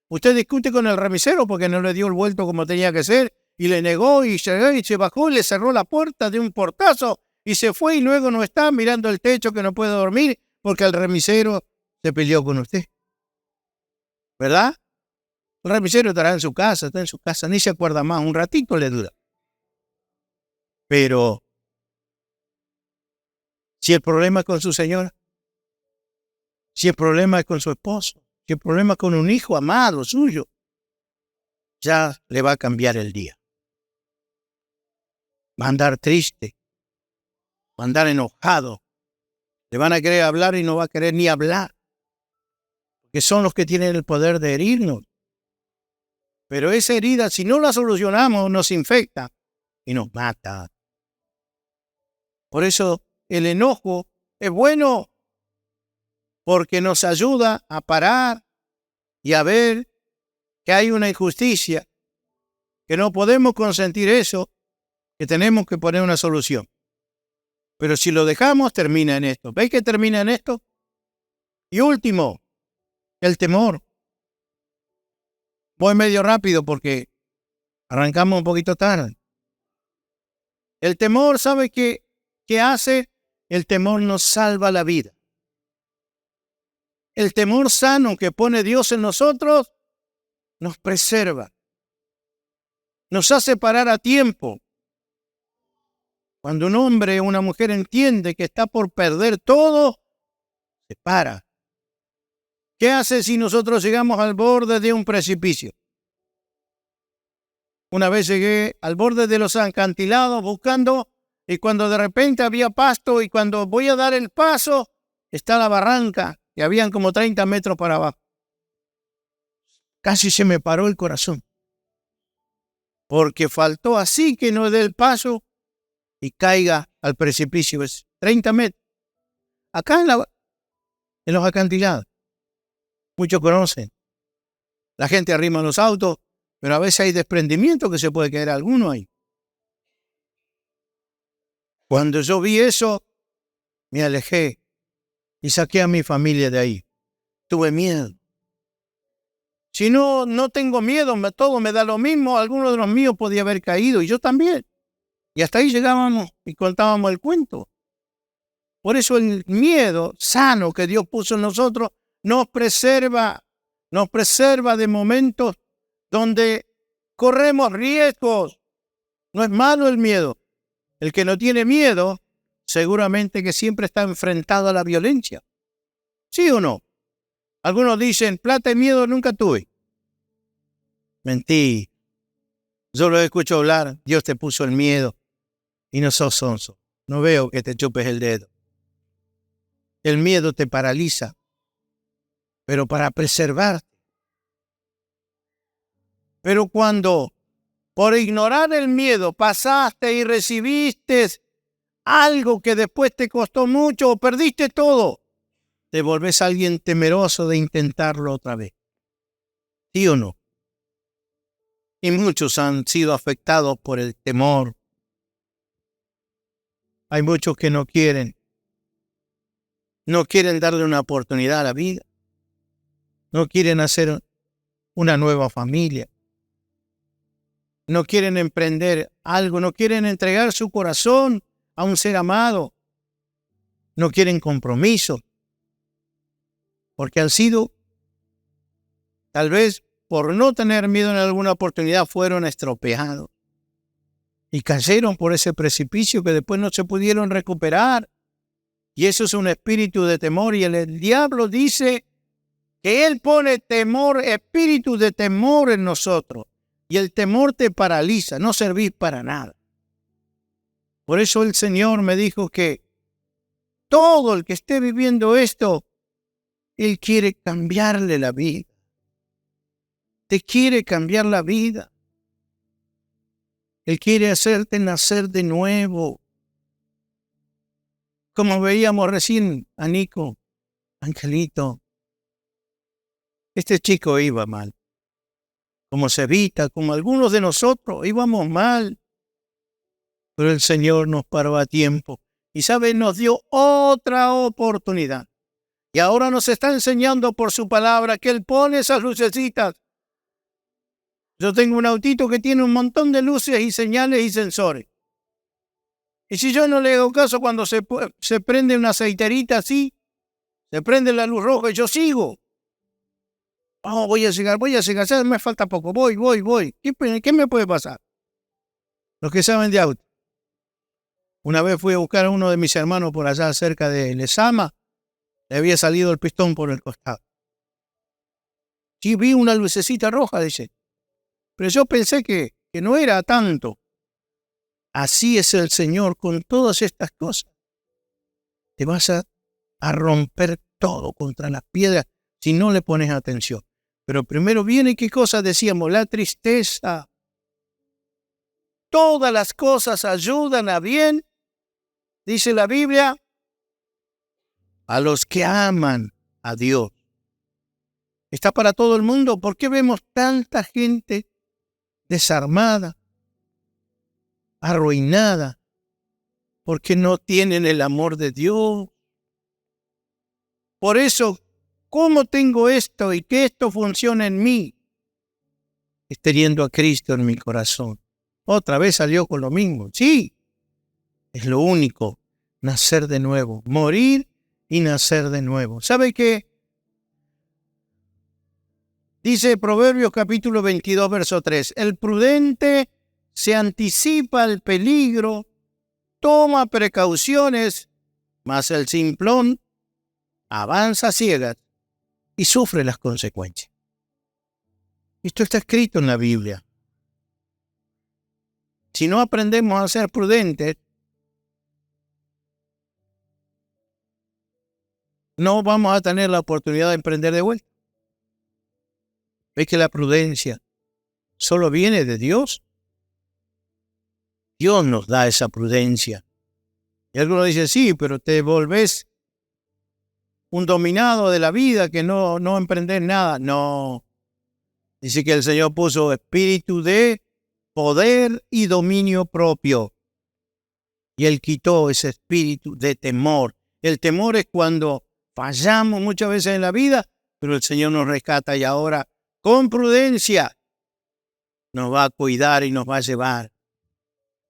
Usted discute con el remisero porque no le dio el vuelto como tenía que ser y le negó y se bajó y le cerró la puerta de un portazo y se fue y luego no está mirando el techo que no puede dormir porque el remisero se peleó con usted. ¿Verdad? El remisero está en su casa, ni se acuerda más, un ratito le dura. Pero si el problema es con su señora, si el problema es con su esposo, si el problema es con un hijo amado suyo, ya le va a cambiar el día. Va a andar triste, va a andar enojado, le van a querer hablar y no va a querer ni hablar, porque son los que tienen el poder de herirnos. Pero esa herida, si no la solucionamos, nos infecta y nos mata. Por eso el enojo es bueno, porque nos ayuda a parar y a ver que hay una injusticia, que no podemos consentir eso, que tenemos que poner una solución. Pero si lo dejamos, termina en esto. ¿Veis que termina en esto? Y último, el temor. Voy medio rápido porque arrancamos un poquito tarde. El temor, ¿sabe qué hace? El temor nos salva la vida. El temor sano que pone Dios en nosotros nos preserva. Nos hace parar a tiempo. Cuando un hombre o una mujer entiende que está por perder todo, se para. ¿Qué hace si nosotros llegamos al borde de un precipicio? Una vez llegué al borde de los acantilados buscando, y cuando de repente había pasto, y cuando voy a dar el paso, está la barranca, y habían como 30 metros para abajo. Casi se me paró el corazón, porque faltó así que no dé el paso y caiga al precipicio. Es 30 metros. Acá en los acantilados. Muchos conocen. La gente arrima los autos, pero a veces hay desprendimiento que se puede caer alguno ahí. Cuando yo vi eso, me alejé y saqué a mi familia de ahí. Tuve miedo. Si no tengo miedo, todo me da lo mismo. Alguno de los míos podía haber caído y yo también. Y hasta ahí llegábamos y contábamos el cuento. Por eso el miedo sano que Dios puso en nosotros nos preserva de momentos donde corremos riesgos. No es malo el miedo. El que no tiene miedo, seguramente que siempre está enfrentado a la violencia. ¿Sí o no? Algunos dicen, plata y miedo nunca tuve. Mentí. Yo lo escucho hablar, Dios te puso el miedo y no sos sonso. No veo que te chupes el dedo. El miedo te paraliza, pero para preservarte. Pero cuando por ignorar el miedo pasaste y recibiste algo que después te costó mucho o perdiste todo, te volvés alguien temeroso de intentarlo otra vez. ¿Sí o no? Y muchos han sido afectados por el temor. Hay muchos que no quieren darle una oportunidad a la vida. No quieren hacer una nueva familia. No quieren emprender algo. No quieren entregar su corazón a un ser amado. No quieren compromiso. Porque han sido, tal vez por no tener miedo en alguna oportunidad, fueron estropeados. Y cayeron por ese precipicio que después no se pudieron recuperar. Y eso es un espíritu de temor. Y el diablo dice que él pone temor, espíritu de temor en nosotros. Y el temor te paraliza, no servís para nada. Por eso el Señor me dijo que todo el que esté viviendo esto, Él quiere cambiarle la vida. Te quiere cambiar la vida. Él quiere hacerte nacer de nuevo. Como veíamos recién a Nico, Angelito. Este chico iba mal. Como Cevita, como algunos de nosotros, íbamos mal. Pero el Señor nos paró a tiempo. Y sabe, nos dio otra oportunidad. Y ahora nos está enseñando por su palabra que Él pone esas lucecitas. Yo tengo un autito que tiene un montón de luces y señales y sensores. Y si yo no le hago caso cuando se prende una aceiterita así, se prende la luz roja y yo sigo. Oh, voy a llegar, ya me falta poco, voy. ¿Qué me puede pasar? Los que saben de auto. Una vez fui a buscar a uno de mis hermanos por allá cerca de Lezama, le había salido el pistón por el costado. Sí, vi una lucecita roja, dice. Pero yo pensé que no era tanto. Así es el Señor con todas estas cosas. Te vas a romper todo contra las piedras si no le pones atención. Pero primero viene, ¿qué cosa decíamos? La tristeza. todas las cosas ayudan a bien, dice la Biblia, a los que aman a Dios. Está para todo el mundo. ¿Por qué vemos tanta gente desarmada, arruinada? Porque no tienen el amor de Dios. Por eso, ¿cómo tengo esto y que esto funcione en mí? Es teniendo a Cristo en mi corazón. Otra vez salió con lo mismo. Sí, es lo único, nacer de nuevo, morir y nacer de nuevo. ¿Sabe qué? Dice Proverbios capítulo 22, verso 3. El prudente se anticipa al peligro, toma precauciones, mas el simplón avanza a ciegas y sufre las consecuencias. Esto está escrito en la Biblia. Si no aprendemos a ser prudentes, no vamos a tener la oportunidad de emprender de vuelta. ¿Ves que la prudencia solo viene de Dios? Dios nos da esa prudencia. Y algunos dicen, sí, pero te volvés un dominado de la vida que no emprendés nada. No. Dice que el Señor puso espíritu de poder y dominio propio. Y Él quitó ese espíritu de temor. El temor es cuando fallamos muchas veces en la vida, pero el Señor nos rescata y ahora con prudencia nos va a cuidar y nos va a llevar.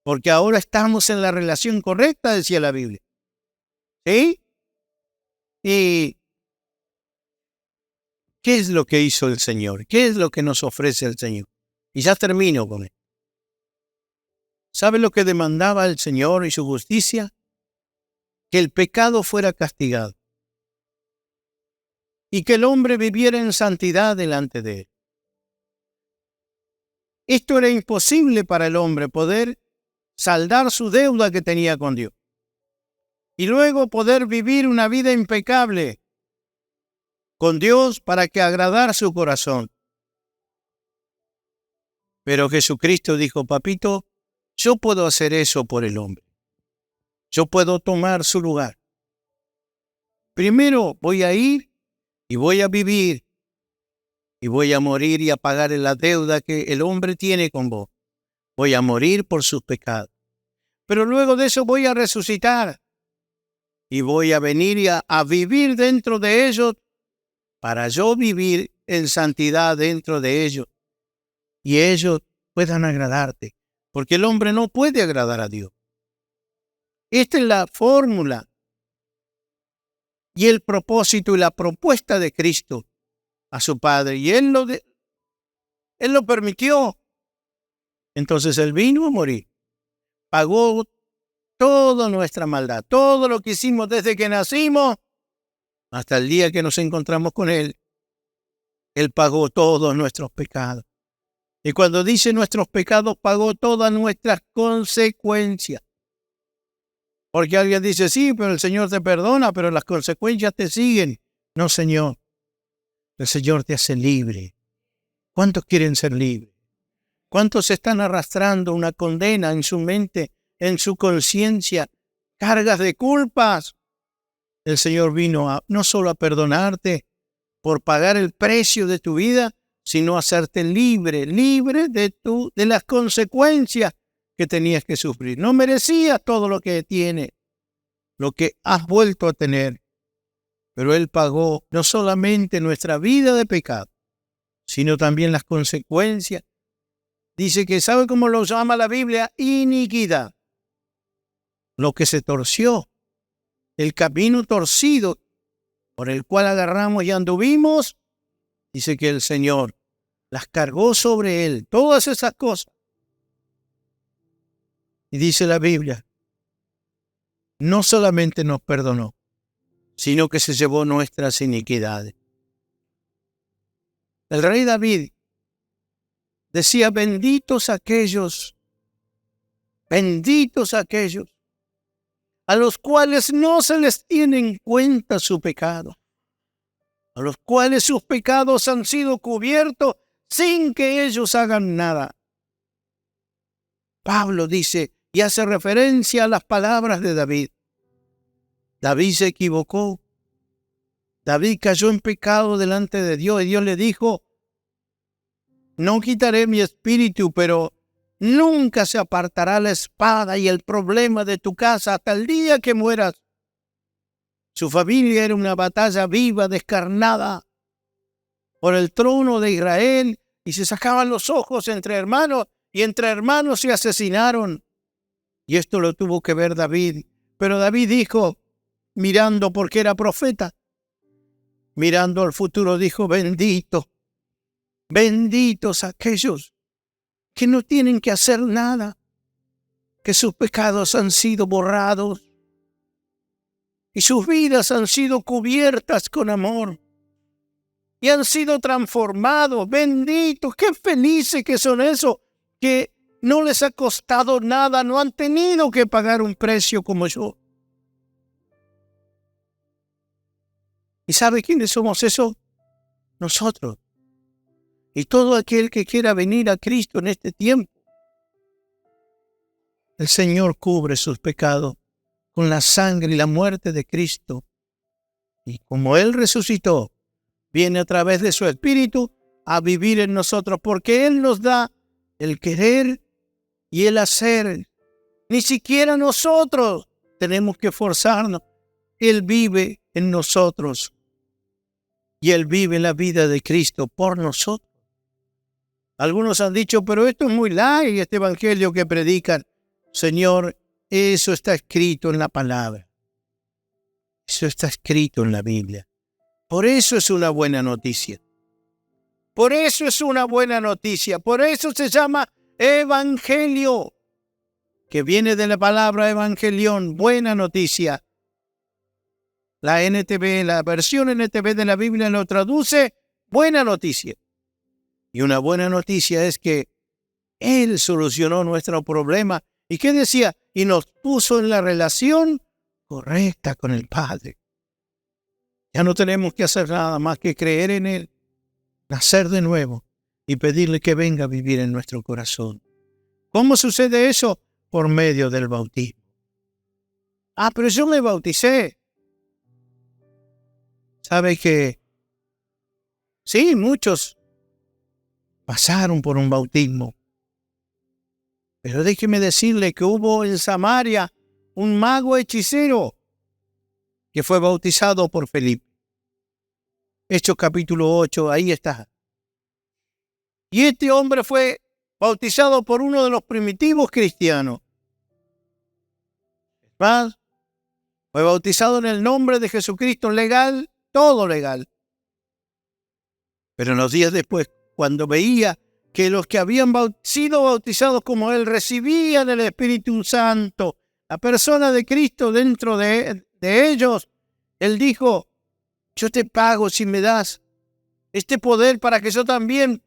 Porque ahora estamos en la relación correcta, decía la Biblia. ¿Sí? ¿Y qué es lo que hizo el Señor? ¿Qué es lo que nos ofrece el Señor? Y ya termino con él. ¿Sabe lo que demandaba el Señor y su justicia? Que el pecado fuera castigado y que el hombre viviera en santidad delante de él. Esto era imposible para el hombre, poder saldar su deuda que tenía con Dios y luego poder vivir una vida impecable con Dios para que agradar su corazón. Pero Jesucristo dijo, papito, yo puedo hacer eso por el hombre. Yo puedo tomar su lugar. Primero voy a ir y voy a vivir y voy a morir y a pagar la deuda que el hombre tiene con vos. Voy a morir por sus pecados. Pero luego de eso voy a resucitar y voy a venir y a vivir dentro de ellos para yo vivir en santidad dentro de ellos y ellos puedan agradarte. Porque el hombre no puede agradar a Dios. Esta es la fórmula y el propósito y la propuesta de Cristo a su Padre. Y Él lo permitió. Entonces Él vino a morir. Pagó toda nuestra maldad. Todo lo que hicimos desde que nacimos hasta el día que nos encontramos con Él. Él pagó todos nuestros pecados. Y cuando dice nuestros pecados, pagó todas nuestras consecuencias. Porque alguien dice, sí, pero el Señor te perdona, pero las consecuencias te siguen. No, Señor. El Señor te hace libre. ¿Cuántos quieren ser libres? ¿Cuántos están arrastrando una condena en su mente, en su conciencia, cargas de culpas? El Señor vino no solo a perdonarte por pagar el precio de tu vida, sino a hacerte libre de las consecuencias que tenías que sufrir. No merecías todo lo que tienes, lo que has vuelto a tener, pero Él pagó no solamente nuestra vida de pecado, sino también las consecuencias. Dice que, ¿sabe cómo lo llama la Biblia? Iniquidad. Lo que se torció, el camino torcido por el cual agarramos y anduvimos, dice que el Señor las cargó sobre Él, todas esas cosas. Y dice la Biblia, no solamente nos perdonó, sino que se llevó nuestras iniquidades. El rey David decía, benditos aquellos a los cuales no se les tiene en cuenta su pecado, a los cuales sus pecados han sido cubiertos sin que ellos hagan nada. Pablo dice y hace referencia a las palabras de David. David se equivocó. David cayó en pecado delante de Dios y Dios le dijo, no quitaré mi espíritu, pero nunca se apartará la espada y el problema de tu casa hasta el día que mueras. Su familia era una batalla viva, descarnada por el trono de Israel, y se sacaban los ojos entre hermanos, y entre hermanos se asesinaron. Y esto lo tuvo que ver David. Pero David dijo, mirando porque era profeta, mirando al futuro, dijo, benditos aquellos que no tienen que hacer nada, que sus pecados han sido borrados y sus vidas han sido cubiertas con amor y han sido transformados. Benditos, qué felices que son esos que no les ha costado nada, no han tenido que pagar un precio como yo. ¿Y sabe quiénes somos esos? Nosotros. Y todo aquel que quiera venir a Cristo en este tiempo, el Señor cubre sus pecados con la sangre y la muerte de Cristo. Y como Él resucitó, viene a través de su Espíritu a vivir en nosotros, porque Él nos da el querer y el hacer. Ni siquiera nosotros tenemos que esforzarnos. Él vive en nosotros. Y Él vive la vida de Cristo por nosotros. Algunos han dicho, pero esto es muy light, este evangelio que predican. Señor, eso está escrito en la palabra. Eso está escrito en la Biblia. Por eso es una buena noticia. Por eso es una buena noticia. Por eso se llama evangelio, que viene de la palabra evangelión, buena noticia. La NTV, la versión NTV de la Biblia lo traduce buena noticia. Y una buena noticia es que Él solucionó nuestro problema. ¿Y qué decía? Y nos puso en la relación correcta con el Padre. Ya no tenemos que hacer nada más que creer en Él, nacer de nuevo y pedirle que venga a vivir en nuestro corazón. ¿Cómo sucede eso? Por medio del bautismo. Pero yo me bauticé. ¿Sabe que? Sí, muchos pasaron por un bautismo. Pero déjeme decirle que hubo en Samaria un mago hechicero que fue bautizado por Felipe. Hechos capítulo 8, ahí está. Y este hombre fue bautizado por uno de los primitivos cristianos. Es más, fue bautizado en el nombre de Jesucristo, legal, todo legal. Pero unos días después, cuando veía que los que habían sido bautizados como él recibían el Espíritu Santo, la persona de Cristo dentro de ellos, él dijo, yo te pago si me das este poder para que yo también,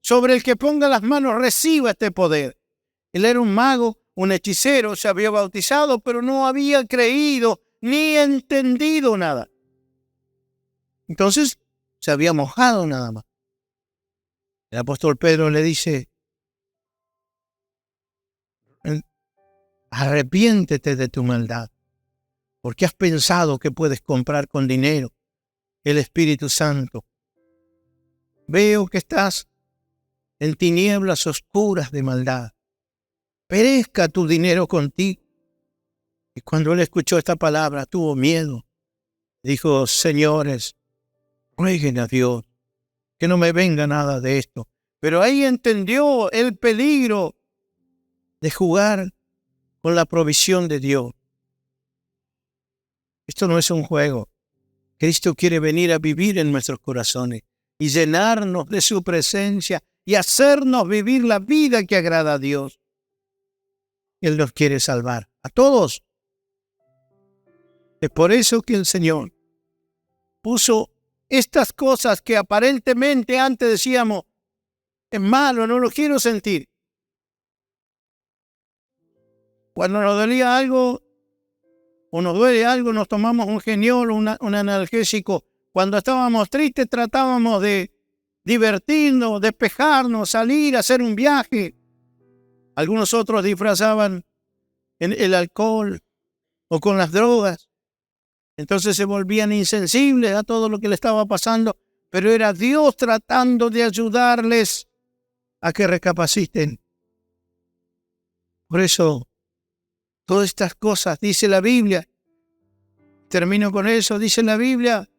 sobre el que ponga las manos, reciba este poder. Él era un mago, un hechicero, se había bautizado, pero no había creído ni entendido nada. Entonces, se había mojado nada más. El apóstol Pedro le dice, arrepiéntete de tu maldad, porque has pensado que puedes comprar con dinero el Espíritu Santo. Veo que estás en tinieblas oscuras de maldad. Perezca tu dinero contigo. Y cuando él escuchó esta palabra, tuvo miedo. Dijo, señores, rueguen a Dios que no me venga nada de esto. Pero ahí entendió el peligro de jugar con la provisión de Dios. Esto no es un juego. Cristo quiere venir a vivir en nuestros corazones y llenarnos de su presencia y hacernos vivir la vida que agrada a Dios. Él nos quiere salvar a todos. Es por eso que el Señor puso estas cosas que aparentemente antes decíamos, es malo, no lo quiero sentir. Cuando nos dolía algo o nos duele algo, nos tomamos un geniol o un analgésico. Cuando estábamos tristes, tratábamos de divertirnos, despejarnos, salir, hacer un viaje. Algunos otros disfrazaban en el alcohol o con las drogas. Entonces se volvían insensibles a todo lo que le estaba pasando, pero era Dios tratando de ayudarles a que recapaciten. Por eso, todas estas cosas, dice la Biblia, termino con eso, dice la Biblia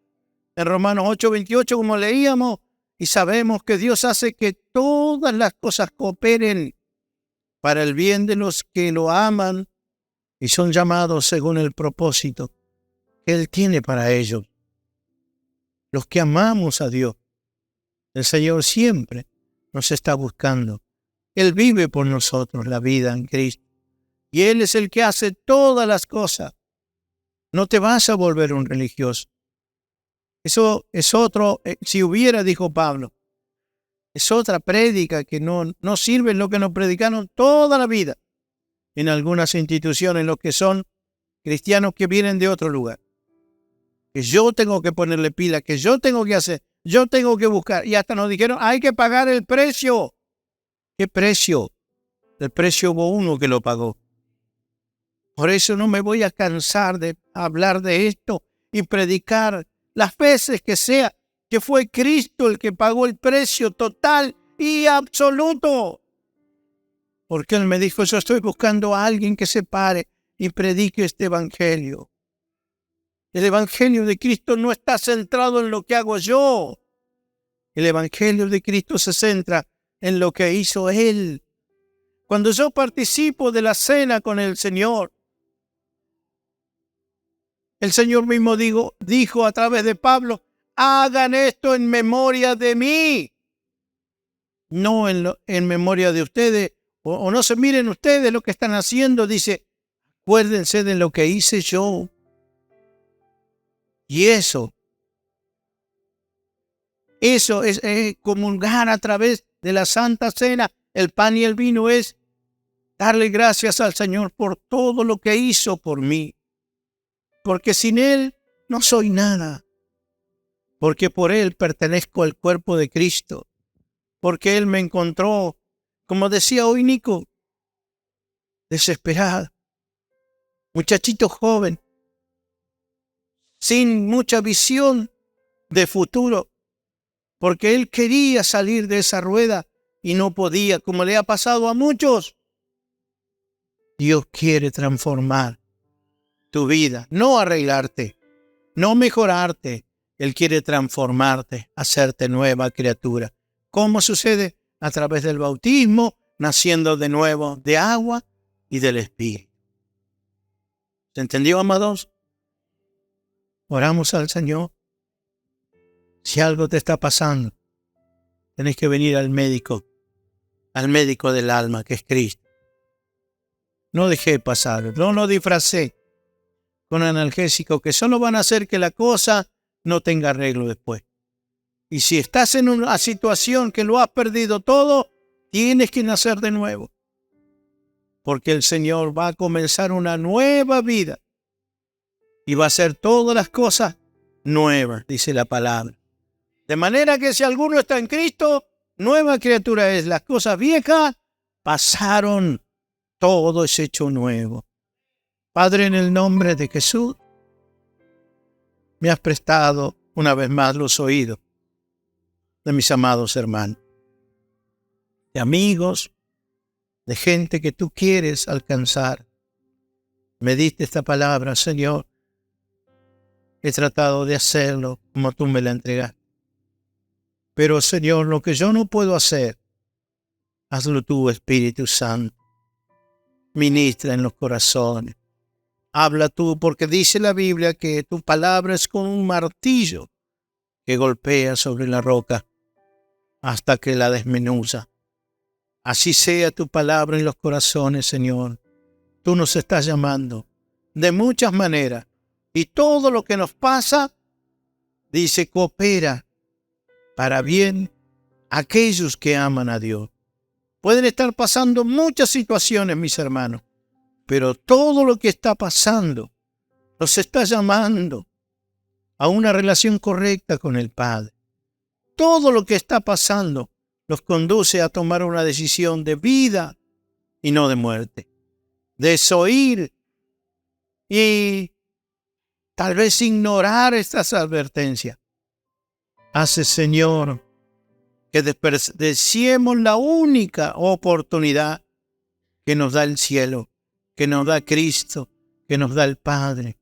en Romanos 8:28, como leíamos, y sabemos que Dios hace que todas las cosas cooperen para el bien de los que lo aman y son llamados según el propósito que Él tiene para ellos. Los que amamos a Dios, el Señor siempre nos está buscando. Él vive por nosotros la vida en Cristo. Y Él es el que hace todas las cosas. No te vas a volver un religioso. Eso es otro, si hubiera, dijo Pablo, es otra prédica que no sirve lo que nos predicaron toda la vida en algunas instituciones, los que son cristianos que vienen de otro lugar. Que yo tengo que ponerle pila, que yo tengo que hacer, yo tengo que buscar. Y hasta nos dijeron, hay que pagar el precio. ¿Qué precio? El precio hubo uno que lo pagó. Por eso no me voy a cansar de hablar de esto y predicar las veces que sea que fue Cristo el que pagó el precio total y absoluto. Porque Él me dijo, yo estoy buscando a alguien que se pare y predique este evangelio. El evangelio de Cristo no está centrado en lo que hago yo. El evangelio de Cristo se centra en lo que hizo Él. Cuando yo participo de la cena con el Señor mismo dijo a través de Pablo, hagan esto en memoria de mí. No en memoria de ustedes, o no se miren ustedes lo que están haciendo. Dice, acuérdense de lo que hice yo. Y eso es comulgar a través de la Santa Cena. El pan y el vino es darle gracias al Señor por todo lo que hizo por mí. Porque sin Él no soy nada. Porque por Él pertenezco al cuerpo de Cristo. Porque Él me encontró, como decía hoy Nico, desesperado. Muchachito joven, sin mucha visión de futuro. Porque él quería salir de esa rueda y no podía, como le ha pasado a muchos. Dios quiere transformar tu vida, no arreglarte, no mejorarte. Él quiere transformarte, hacerte nueva criatura. ¿Cómo sucede? A través del bautismo, naciendo de nuevo de agua y del Espíritu. ¿Se entendió, amados? Oramos al Señor. Si algo te está pasando, tenés que venir al médico del alma, que es Cristo. No dejé pasar, no lo disfracé con analgésicos que solo van a hacer que la cosa no tenga arreglo después. Y si estás en una situación que lo has perdido todo, tienes que nacer de nuevo. Porque el Señor va a comenzar una nueva vida y va a hacer todas las cosas nuevas, dice la palabra. De manera que si alguno está en Cristo, nueva criatura es. Las cosas viejas pasaron, todo es hecho nuevo. Padre, en el nombre de Jesús, me has prestado una vez más los oídos de mis amados hermanos, de amigos, de gente que tú quieres alcanzar. Me diste esta palabra, Señor. He tratado de hacerlo como tú me la entregaste. Pero, Señor, lo que yo no puedo hacer, hazlo tú, Espíritu Santo. Ministra en los corazones. Habla tú, porque dice la Biblia que tu palabra es como un martillo que golpea sobre la roca hasta que la desmenuza. Así sea tu palabra en los corazones, Señor. Tú nos estás llamando de muchas maneras. Y todo lo que nos pasa, dice, coopera para bien aquellos que aman a Dios. Pueden estar pasando muchas situaciones, mis hermanos, pero todo lo que está pasando los está llamando a una relación correcta con el Padre. Todo lo que está pasando los conduce a tomar una decisión de vida y no de muerte. Desoír y tal vez ignorar estas advertencias hace, Señor, que desperdiciemos la única oportunidad que nos da el cielo, que nos da Cristo, que nos da el Padre.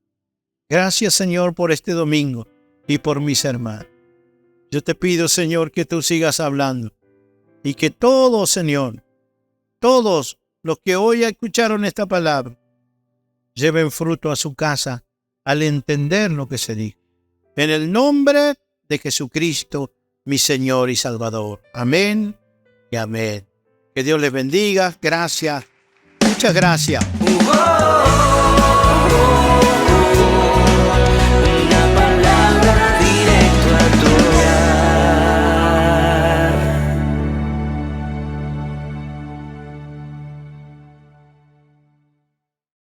Gracias, Señor, por este domingo y por mis hermanos. Yo te pido, Señor, que tú sigas hablando y que todos, Señor, todos los que hoy escucharon esta palabra, lleven fruto a su casa al entender lo que se dijo. En el nombre de Jesucristo, mi Señor y Salvador. Amén y amén. Que Dios les bendiga. Gracias. Muchas gracias.